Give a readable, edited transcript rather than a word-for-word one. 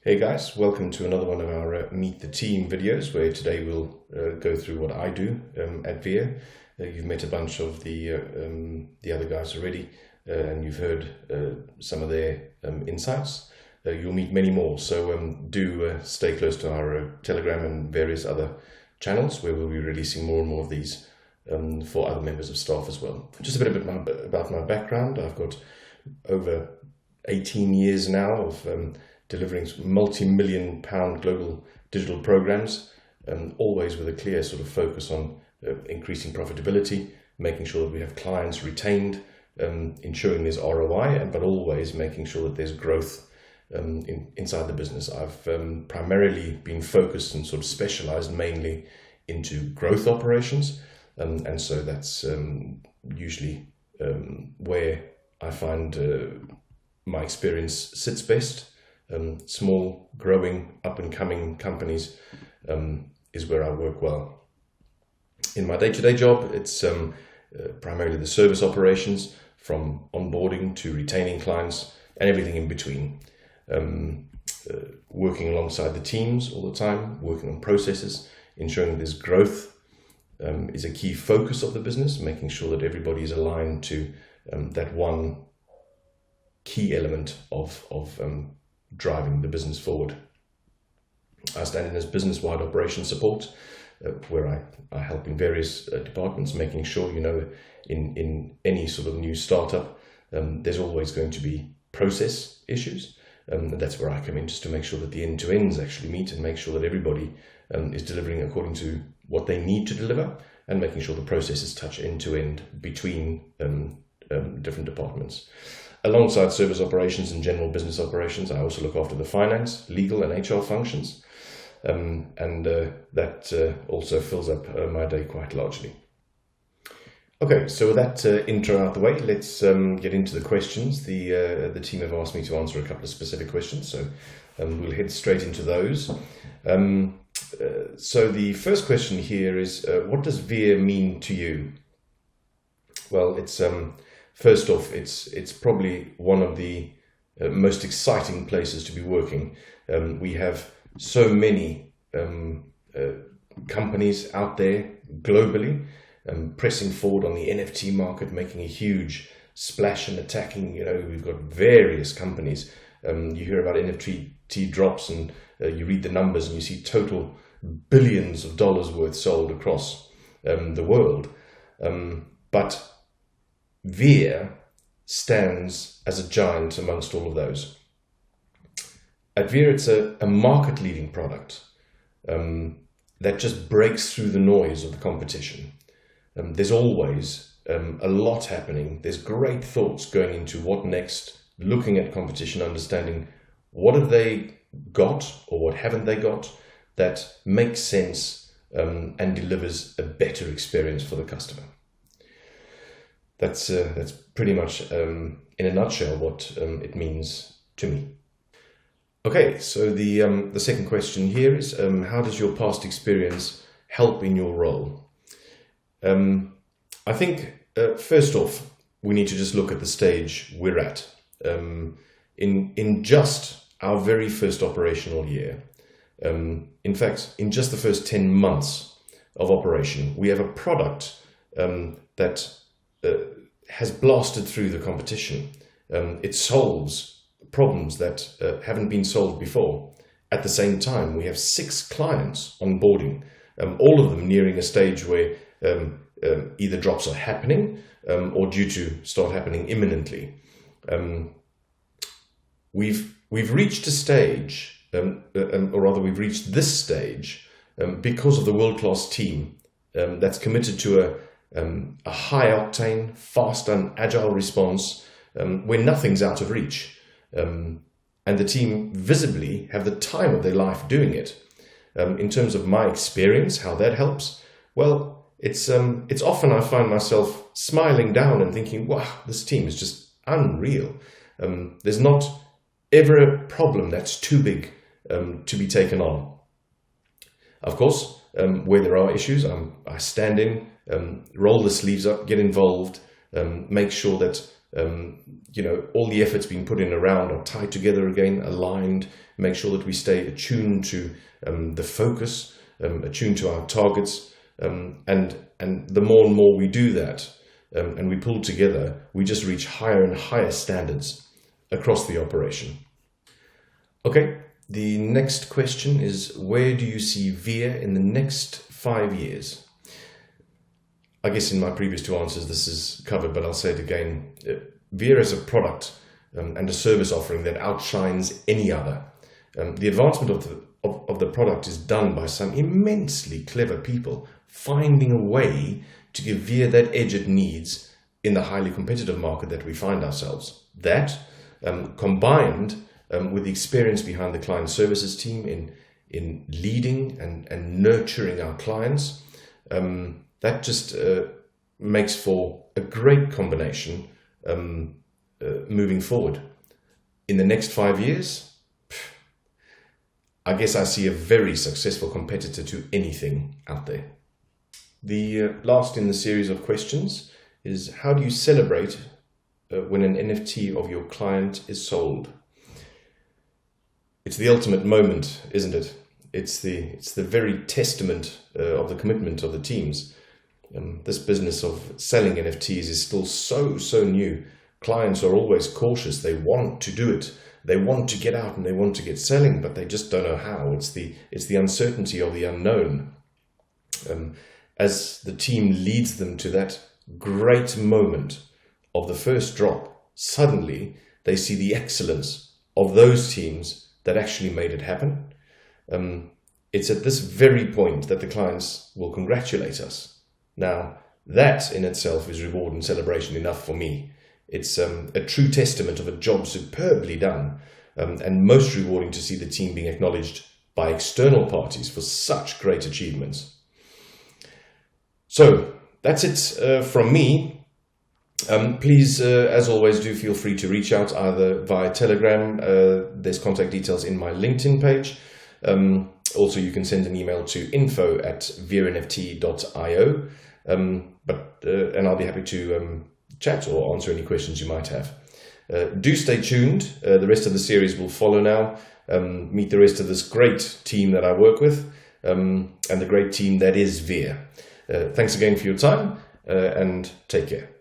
Hey guys, welcome to another one of our Meet the Team videos, where today we'll go through what I do at Vere. You've met a bunch of the other guys already, and you've heard some of their insights. You'll meet many more, so do stay close to our Telegram and various other channels, where we'll be releasing more and more of these for other members of staff as well. Just a bit about my background. I've got over 18 years now of delivering multi-million pound global digital programs, always with a clear sort of focus on increasing profitability, making sure that we have clients retained, ensuring there's ROI, but always making sure that there's growth inside the business. I've primarily been focused and sort of specialized mainly into growth operations, and so that's usually where I find my experience sits best. Small, growing, up-and-coming companies is where I work well. In my day-to-day job, it's primarily the service operations, from onboarding to retaining clients and everything in between. Working alongside the teams all the time, working on processes, ensuring there's growth is a key focus of the business, making sure that everybody is aligned to that one key element of driving the business forward. I stand in as business-wide operation support, where I help in various departments, making sure, in any sort of new startup, there's always going to be process issues. And that's where I come in, just to make sure that the end-to-ends actually meet and make sure that everybody is delivering according to what they need to deliver, and making sure the processes touch end-to-end between different departments. Alongside service operations and general business operations, I also look after the finance, legal and HR functions, and that also fills up my day quite largely. Okay, so with that intro out the way, let's get into the questions. The team have asked me to answer a couple of specific questions, so we'll head straight into those. So the first question here is, what does Vere mean to you? Well, it's first off, it's probably one of the most exciting places to be working. We have so many companies out there globally pressing forward on the NFT market, making a huge splash and attacking. We've got various companies. You hear about NFT drops, and you read the numbers, and you see total billions of dollars worth sold across the world. But Vere stands as a giant amongst all of those. At Vere, it's a market-leading product that just breaks through the noise of the competition. There's always a lot happening. There's great thoughts going into what next, looking at competition, understanding what have they got or what haven't they got that makes sense and delivers a better experience for the customer. That's pretty much, in a nutshell, what it means to me. Okay, so the second question here is, how does your past experience help in your role? I think, first off, we need to just look at the stage we're at. In just our very first operational year, in fact, in just the first 10 months of operation, we have a product that has blasted through the competition. It solves problems that haven't been solved before. At the same time, we have 6 clients onboarding, all of them nearing a stage where either drops are happening or due to start happening imminently. We've reached a stage, or rather we've reached this stage because of the world-class team that's committed to a high-octane, fast and agile response where nothing's out of reach. And the team visibly have the time of their life doing it. In terms of my experience, how that helps, well, it's often I find myself smiling down and thinking, wow, this team is just unreal. There's not ever a problem that's too big to be taken on. Of course, where there are issues, I stand in, roll the sleeves up, get involved, make sure that all the efforts being put in around are tied together again, aligned, make sure that we stay attuned to the focus, attuned to our targets, and the more and more we do that, and we pull together, we just reach higher and higher standards across the operation. Okay, the next question is, where do you see Vere in the next 5 years? I guess in my previous two answers this is covered, but I'll say it again. Vere is a product and a service offering that outshines any other. The advancement of the product is done by some immensely clever people finding a way to give Vere that edge it needs in the highly competitive market that we find ourselves. That, combined with the experience behind the client services team in leading and nurturing our clients, that just makes for a great combination moving forward. In the next 5 years, I guess I see a very successful competitor to anything out there. The last in the series of questions is, how do you celebrate when an NFT of your client is sold? It's the ultimate moment, isn't it? It's the very testament of the commitment of the teams. This business of selling NFTs is still so new. Clients are always cautious. They want to do it. They want to get out and they want to get selling, but they just don't know how. It's the uncertainty of the unknown. As the team leads them to that great moment of the first drop, suddenly they see the excellence of those teams that actually made it happen. It's at this very point that the clients will congratulate us. Now, that in itself is reward and celebration enough for me. It's a true testament of a job superbly done, and most rewarding to see the team being acknowledged by external parties for such great achievements. So that's it from me. Please, as always, do feel free to reach out either via Telegram. There's contact details in my LinkedIn page. Also, you can send an email to info@verenft.io. And I'll be happy to chat or answer any questions you might have. Do stay tuned. The rest of the series will follow now. Meet the rest of this great team that I work with, and the great team that is Vere. Thanks again for your time, and take care.